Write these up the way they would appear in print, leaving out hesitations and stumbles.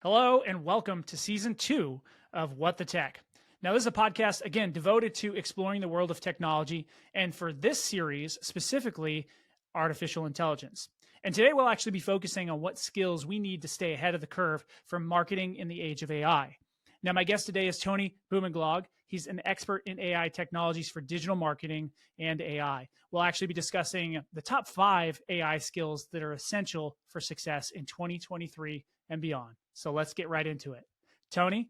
Hello and welcome to season 2 of What the Tech. Now, this is a podcast, again, devoted to exploring the world of technology, and for this series, specifically, artificial intelligence. And today we'll actually be focusing on what skills we need to stay ahead of the curve for marketing in the age of AI. Now, my guest today is Tony Bumanglag. He's an expert in AI technologies for digital marketing and AI. We'll actually be discussing the top 5 AI skills that are essential for success in 2023 and beyond. So let's get right into it. Tony,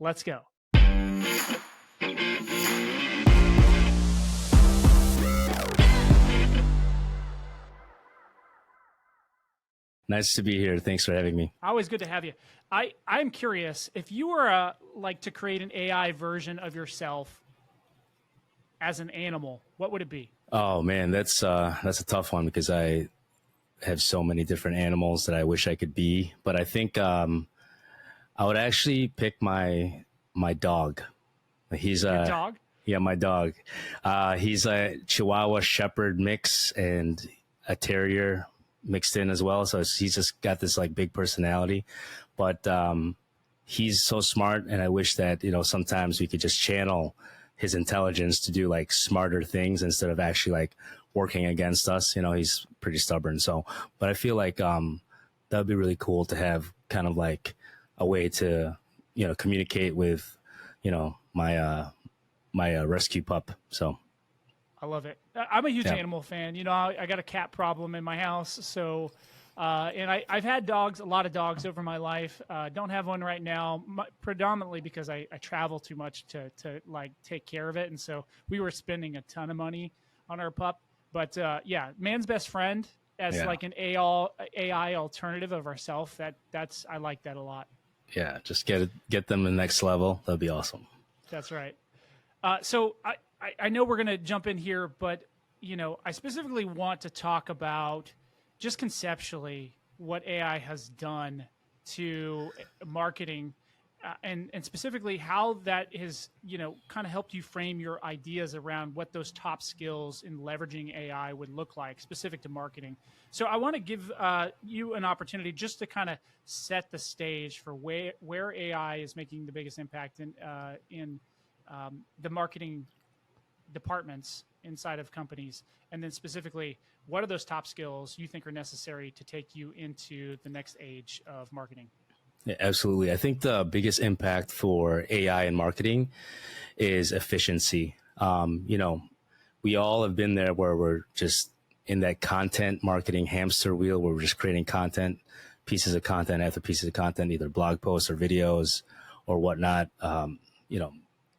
let's go. Nice to be here. Thanks for having me. Always good to have you. I'm curious, if you were to create an AI version of yourself as an animal, what would it be? Oh man, that's a tough one because I have so many different animals that I wish I could be. But I think I would actually pick my dog. He's Your dog? Yeah, my dog. He's a Chihuahua Shepherd mix and a Terrier mixed in as well. So he's just got this like big personality, but he's so smart. And I wish that, sometimes we could just channel his intelligence to do like smarter things instead of actually like working against us. He's pretty stubborn. So, but I feel like that'd be really cool to have kind of like a way to, communicate with, my rescue pup. So I love it. I'm a huge animal fan. I got a cat problem in my house. So, and I've had dogs, a lot of dogs over my life. Don't have one right now, predominantly because I travel too much to like take care of it. And so we were spending a ton of money on our pup. But yeah, man's best friend as like an AI alternative of ourself. I like that a lot. Yeah, just get them to the next level. That'd be awesome. That's right. So I know we're going to jump in here, but I specifically want to talk about just conceptually what AI has done to marketing, and specifically how that has kind of helped you frame your ideas around what those top skills in leveraging AI would look like, specific to marketing. So I want to give you an opportunity just to kind of set the stage for where AI is making the biggest impact in the marketing departments inside of companies, and then specifically, what are those top skills you think are necessary to take you into the next age of marketing? Yeah, absolutely. I think the biggest impact for AI in marketing is efficiency. We all have been there where we're just in that content marketing hamster wheel where we're just creating content, pieces of content after pieces of content, either blog posts or videos or whatnot,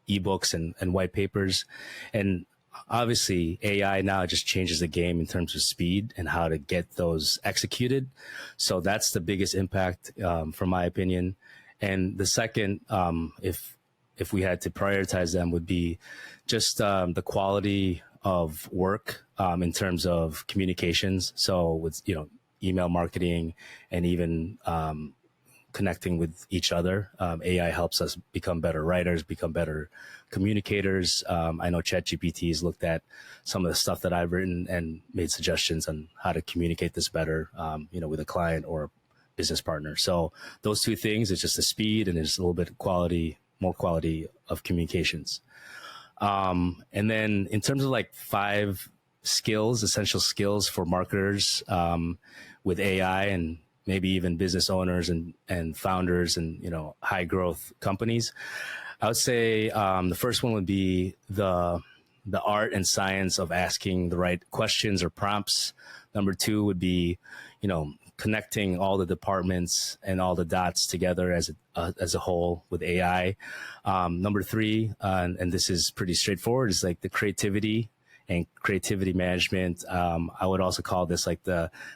ebooks and white papers. And obviously AI now just changes the game in terms of speed and how to get those executed. So that's the biggest impact, from my opinion. And the second, if we had to prioritize them, would be just the quality of work in terms of communications. So with email marketing and even connecting with each other. AI helps us become better writers, become better communicators. I know ChatGPT has looked at some of the stuff that I've written and made suggestions on how to communicate this better, with a client or a business partner. So those two things, it's just the speed and there's a little bit of more quality of communications. And then in terms of like 5 essential skills for marketers with AI and maybe even business owners and founders and, high growth companies, I would say the first one would be the art and science of asking the right questions or prompts. Number 2 would be, connecting all the departments and all the dots together as a whole with AI. Number 3, and this is pretty straightforward, is like the creativity and creativity management. I would also call this like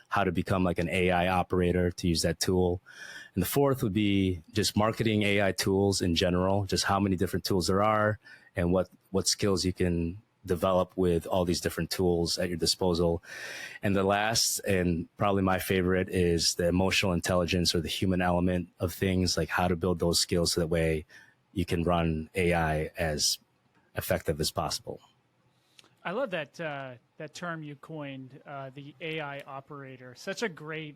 how to become like an AI operator, to use that tool. And the 4th would be just marketing AI tools in general, just how many different tools there are and what skills you can develop with all these different tools at your disposal. And the last, and probably my favorite, is the emotional intelligence or the human element of things, like how to build those skills so that way you can run AI as effective as possible. I love that term you coined, the AI operator. Such a great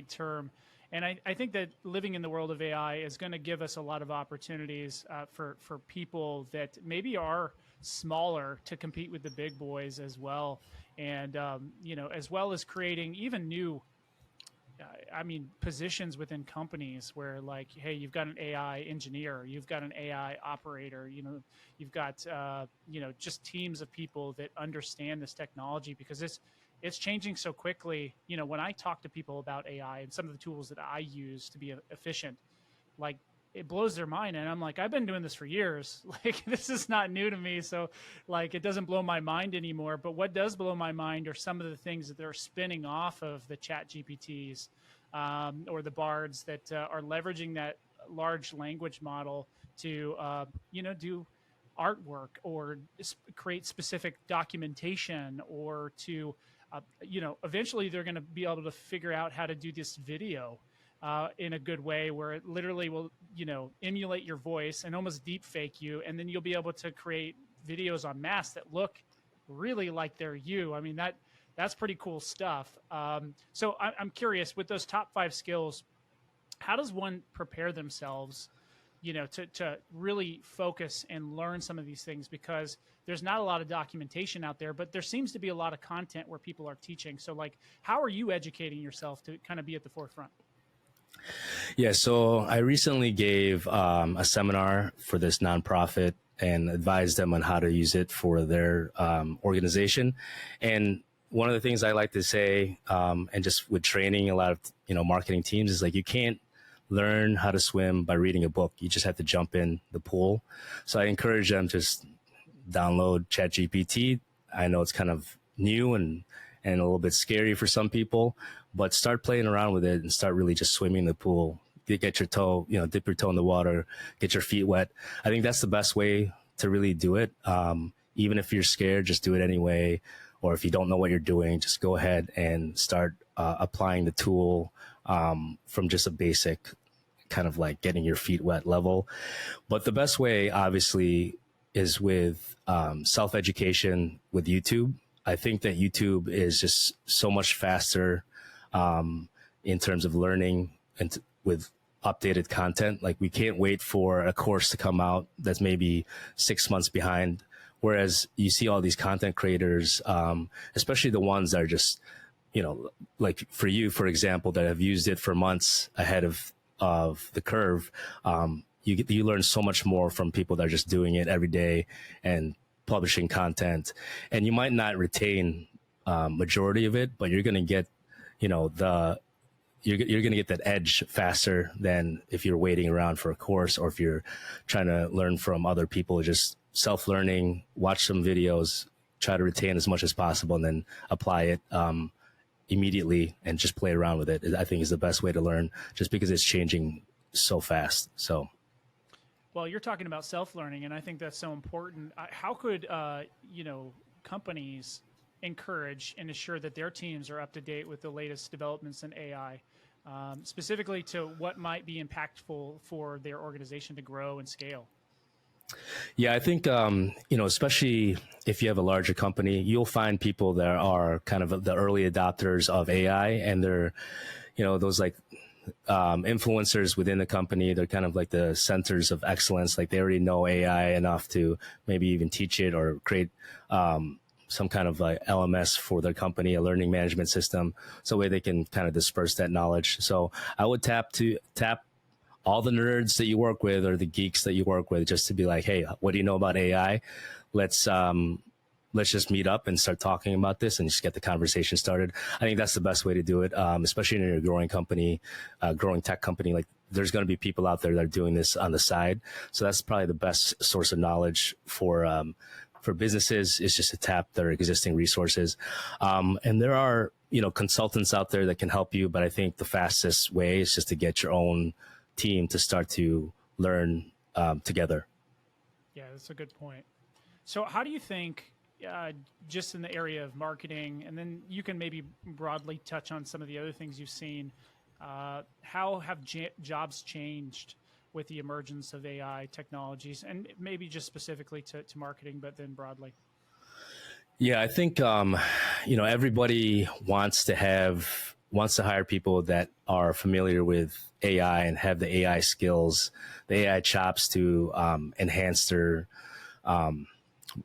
term. And I think that living in the world of AI is going to give us a lot of opportunities for people that maybe are smaller to compete with the big boys as well. And, as well as creating even new positions within companies where, like, hey, you've got an AI engineer, you've got an AI operator, you've got, just teams of people that understand this technology, because it's changing so quickly. When I talk to people about AI and some of the tools that I use to be efficient, like, it blows their mind. And I'm like, I've been doing this for years. Like, this is not new to me. So, like, it doesn't blow my mind anymore. But what does blow my mind are some of the things that they're spinning off of the chat GPTs, or the bards that are leveraging that large language model to, do artwork, or create specific documentation, or to, eventually they're going to be able to figure out how to do this video in a good way, where it literally will, emulate your voice and almost deep fake you. And then you'll be able to create videos en masse that look really like they're you. I mean, that's pretty cool stuff. So I'm curious, with those top 5 skills, how does one prepare themselves, to really focus and learn some of these things? Because there's not a lot of documentation out there, but there seems to be a lot of content where people are teaching. So, like, how are you educating yourself to kind of be at the forefront? Yeah, so I recently gave a seminar for this nonprofit and advised them on how to use it for their organization. And one of the things I like to say, and just with training a lot of marketing teams, is like, you can't learn how to swim by reading a book. You just have to jump in the pool. So I encourage them to just download ChatGPT. I know it's kind of new and a little bit scary for some people, but start playing around with it and start really just swimming in the pool. Get your toe, dip your toe in the water, get your feet wet. I think that's the best way to really do it. Even if you're scared, just do it anyway. Or if you don't know what you're doing, just go ahead and start applying the tool from just a basic kind of like getting your feet wet level. But the best way, obviously, is with self-education with YouTube. I think that YouTube is just so much faster in terms of learning and with updated content. Like, we can't wait for a course to come out that's maybe 6 months behind. Whereas you see all these content creators, especially the ones that are just, like for you, for example, that have used it for months ahead of the curve. You learn so much more from people that are just doing it every day and publishing content. And you might not retain majority of it, but you're going to get, you're going to get that edge faster than if you're waiting around for a course, or if you're trying to learn from other people. Just self-learning, watch some videos, try to retain as much as possible, and then apply it immediately and just play around with it. I think is the best way to learn, just because it's changing so fast. So, well, you're talking about self-learning, and I think that's so important. How could companies encourage and ensure that their teams are up to date with the latest developments in AI, specifically to what might be impactful for their organization to grow and scale? Yeah, I think, especially if you have a larger company, you'll find people that are kind of the early adopters of AI, and they're, those like influencers within the company. They're kind of like the centers of excellence. Like, they already know AI enough to maybe even teach it or create some kind of like LMS for their company, a learning management system, so way they can kind of disperse that knowledge. So I would tap all the nerds that you work with, or the geeks that you work with, just to be like, hey, what do you know about AI? Let's just meet up and start talking about this and just get the conversation started. I think that's the best way to do it, especially in a growing company, growing tech company. Like, there's going to be people out there that are doing this on the side. So that's probably the best source of knowledge for businesses, is just to tap their existing resources. And there are, consultants out there that can help you, but I think the fastest way is just to get your own team to start to learn together. Yeah, that's a good point. So how do you think, just in the area of marketing, and then you can maybe broadly touch on some of the other things you've seen, how have jobs changed with the emergence of AI technologies, and maybe just specifically to marketing, but then broadly? Yeah, I think, everybody wants to have wants to hire people that are familiar with AI and have the AI skills, the AI chops to enhance their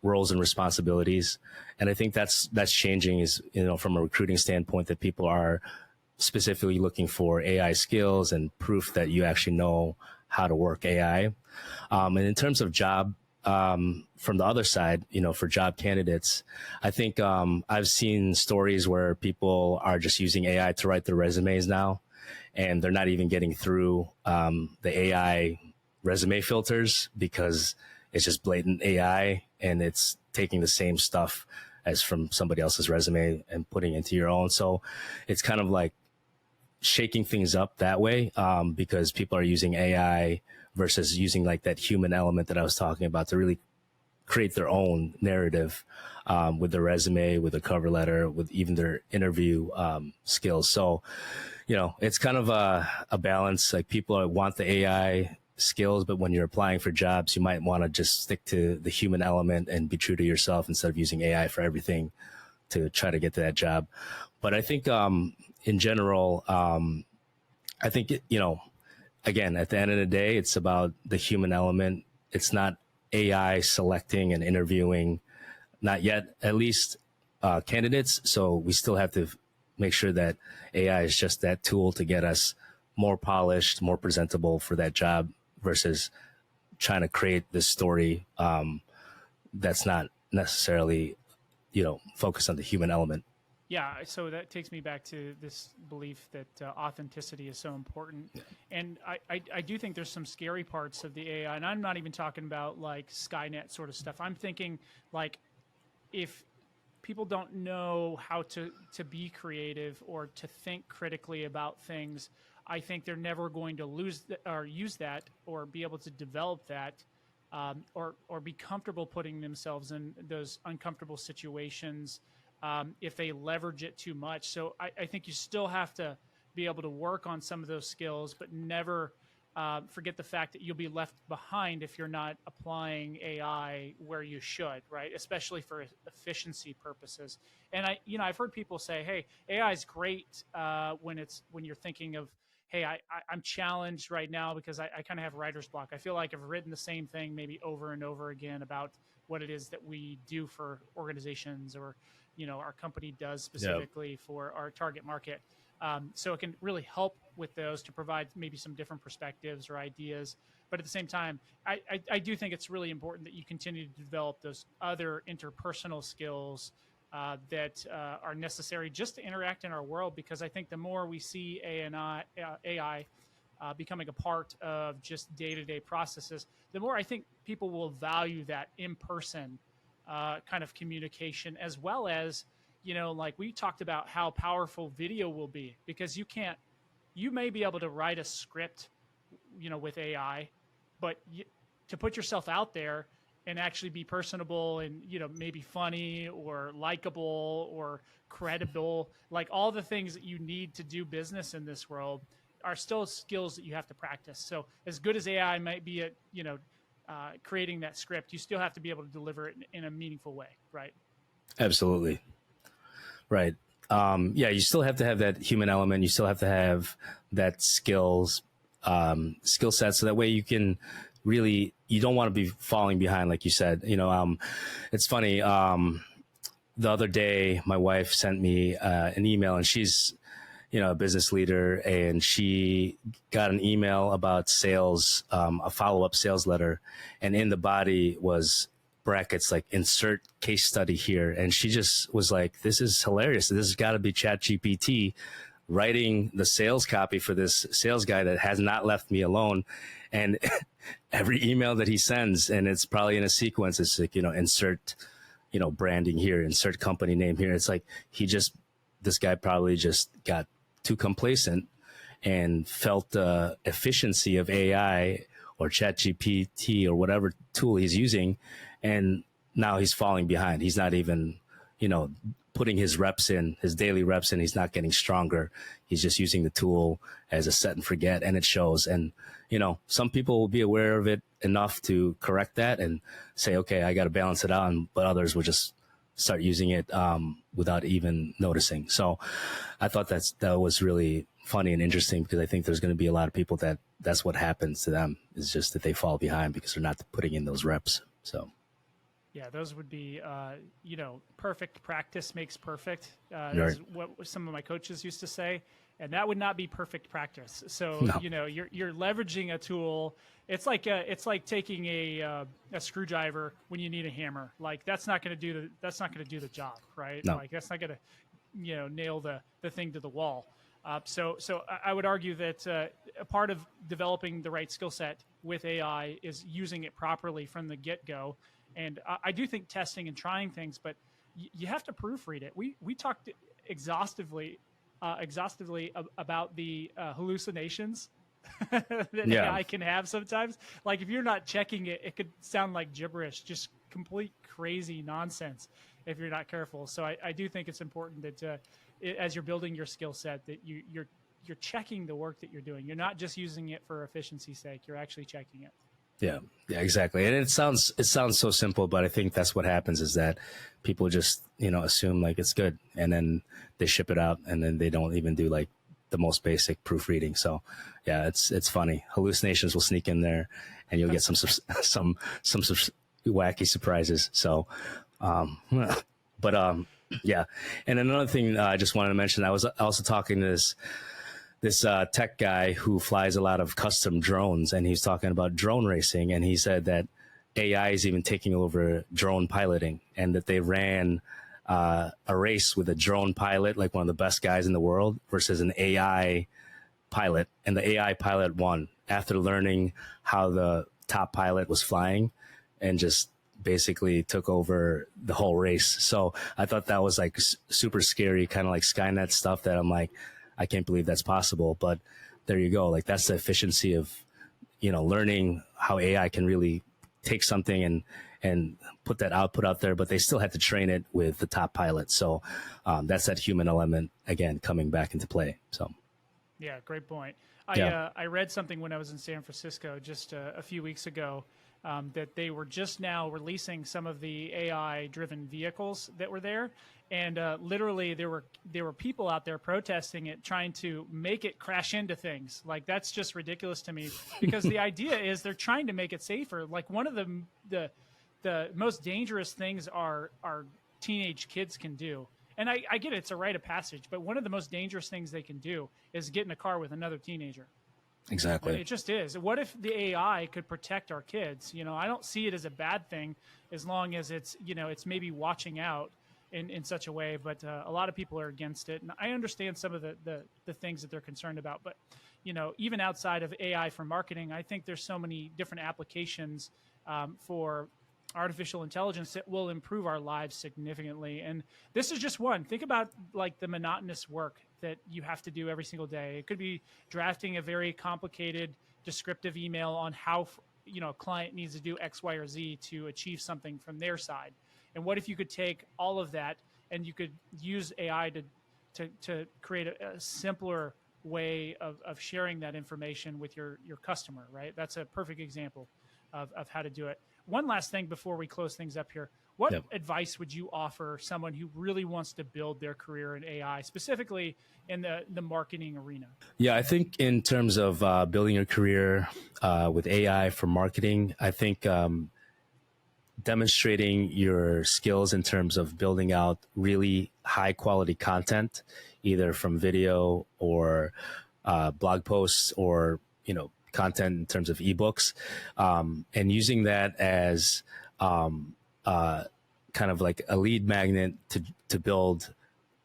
roles and responsibilities. And I think that's changing, is, from a recruiting standpoint, that people are specifically looking for AI skills and proof that you actually know how to work AI. And in terms of job, from the other side, for job candidates, I think I've seen stories where people are just using AI to write their resumes now, and they're not even getting through the AI resume filters because it's just blatant AI, and it's taking the same stuff as from somebody else's resume and putting it into your own. So it's kind of like shaking things up that way, because people are using AI versus using like that human element that I was talking about to really create their own narrative with their resume, with their cover letter, with even their interview skills. So, it's kind of a balance. Like, people want the AI skills, but when you're applying for jobs, you might want to just stick to the human element and be true to yourself instead of using AI for everything to try to get to that job. But I think in general, I think, again, at the end of the day, it's about the human element. It's not AI selecting and interviewing, not yet, at least, candidates. So we still have to make sure that AI is just that tool to get us more polished, more presentable for that job, versus trying to create this story that's not necessarily, focused on the human element. Yeah, so that takes me back to this belief that authenticity is so important. And I do think there's some scary parts of the AI, and I'm not even talking about like Skynet sort of stuff. I'm thinking like, if people don't know how to be creative or to think critically about things, I think they're never going to or use that or be able to develop that, or be comfortable putting themselves in those uncomfortable situations if they leverage it too much. So I think you still have to be able to work on some of those skills, but never forget the fact that you'll be left behind if you're not applying AI where you should, right? Especially for efficiency purposes. And I've heard people say, "Hey, AI is great when you're thinking of, hey, I'm challenged right now because I kind of have writer's block. I feel like I've written the same thing maybe over and over again about what it is that we do for organizations, or our company does specifically for our target market." So it can really help with those to provide maybe some different perspectives or ideas. But at the same time, I do think it's really important that you continue to develop those other interpersonal skills that are necessary just to interact in our world. Because I think the more we see AI becoming a part of just day-to-day processes, the more I think people will value that in-person kind of communication, as well as, like we talked about how powerful video will be, because you may be able to write a script, with AI, but to put yourself out there and actually be personable and, maybe funny or likable or credible, like all the things that you need to do business in this world are still skills that you have to practice. So as good as AI might be at, creating that script, you still have to be able to deliver it in a meaningful way, right? Absolutely. Right. Yeah, you still have to have that human element. You still have to have that skill set. So that way you can really, you don't want to be falling behind, like you said. It's funny. The other day, my wife sent me an email, and she's, a business leader, and she got an email about sales, a follow-up sales letter. And in the body was brackets like insert case study here. And she just was like, this is hilarious. This has got to be ChatGPT writing the sales copy for this sales guy that has not left me alone. And every email that he sends, and it's probably in a sequence, it's like, insert, branding here, insert company name here. It's like, this guy probably just got too complacent and felt the efficiency of AI or ChatGPT or whatever tool he's using. And now he's falling behind. He's not even, putting his reps in, his daily reps in. He's not getting stronger. He's just using the tool as a set and forget, and it shows. And, some people will be aware of it enough to correct that and say, okay, I got to balance it out. But others will just start using it without even noticing. So I thought that was really funny and interesting, because I think there's going to be a lot of people that's what happens to them, is just that they fall behind because they're not putting in those reps. So Yeah, those would be, perfect practice makes perfect. Right. Is what some of my coaches used to say, and that would not be perfect practice. So No. you're leveraging a tool. It's like taking a screwdriver when you need a hammer. Like that's not going to do the job, right? No. Like that's not going to nail the thing to the wall. So I would argue that a part of developing the right skill set with AI is using it properly from the get go. And I do think testing and trying things, but you have to proofread it. We talked exhaustively about the hallucinations that AI can have sometimes. Like if you're not checking it, it could sound like gibberish, just complete crazy nonsense if you're not careful. So I do think it's important that as you're building your skill set, that you're checking the work that you're doing. You're not just using it for efficiency's sake. You're actually checking it. Yeah, exactly. And it sounds so simple, but I think that's what happens, is that people just, assume like it's good, and then they ship it out, and then they don't even do like the most basic proofreading. So yeah, it's funny. Hallucinations will sneak in there, and you'll get some wacky surprises. So, yeah. And another thing I just wanted to mention, I was also talking to this tech guy who flies a lot of custom drones, and he's talking about drone racing, and he said that AI is even taking over drone piloting, and that they ran a race with a drone pilot, like one of the best guys in the world, versus an AI pilot, and the AI pilot won after learning how the top pilot was flying, and just basically took over the whole race. So I thought that was like super scary, kind of like Skynet stuff, that I'm like, I can't believe that's possible. But there you go. Like that's the efficiency of, learning how AI can really take something and put that output out there, but they still had to train it with the top pilot. So that's that human element again coming back into play. So yeah, great point. Yeah. I read something when I was in San Francisco just a few weeks ago, that they were just now releasing some of the AI-driven vehicles that were there, and literally there were people out there protesting it, trying to make it crash into things. Like that's just ridiculous to me, because the idea is they're trying to make it safer. Like one of the most dangerous things our teenage kids can do. And I get it, it's a rite of passage, but one of the most dangerous things they can do is get in a car with another teenager. Exactly. It just is. What if the AI could protect our kids? I don't see it as a bad thing, as long as it's maybe watching out in such a way. But a lot of people are against it, and I understand some of the things that they're concerned about. But even outside of AI for marketing, I think there's so many different applications for artificial intelligence that will improve our lives significantly. And this is just one. Think about like the monotonous work that you have to do every single day. It could be drafting a very complicated descriptive email on how a client needs to do X, Y, or Z to achieve something from their side. And what if you could take all of that and you could use AI to create a simpler way of sharing that information with your customer, right? That's a perfect example of how to do it. One last thing before we close things up here. What advice would you offer someone who really wants to build their career in AI, specifically in the marketing arena? Yeah, I think in terms of building your career with AI for marketing, I think demonstrating your skills in terms of building out really high quality content, either from video or blog posts, or content in terms of ebooks, and using that as kind of like a lead magnet to build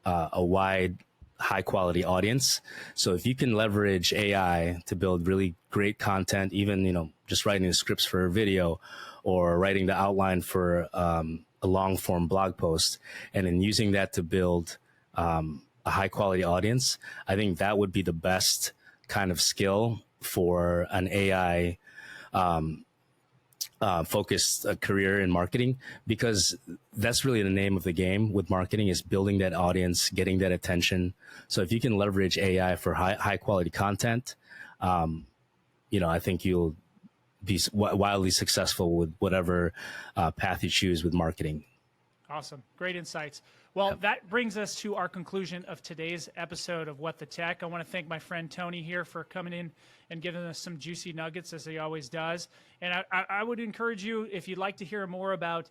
a wide, high quality audience. So if you can leverage AI to build really great content, even just writing the scripts for a video, or writing the outline for a long form blog post, and then using that to build a high quality audience, I think that would be the best kind of skill for an AI focused career in marketing, because that's really the name of the game with marketing, is building that audience, getting that attention. So if you can leverage AI for high quality content, I think you'll be wildly successful with whatever path you choose with marketing. Awesome. Great insights. Well, that brings us to our conclusion of today's episode of What the Tech. I want to thank my friend Tony here for coming in and giving us some juicy nuggets, as he always does. And I would encourage you, if you'd like to hear more about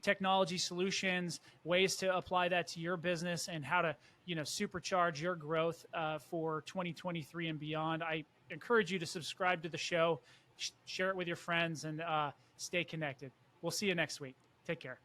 technology solutions, ways to apply that to your business, and how to supercharge your growth for 2023 and beyond, I encourage you to subscribe to the show, share it with your friends, and stay connected. We'll see you next week. Take care.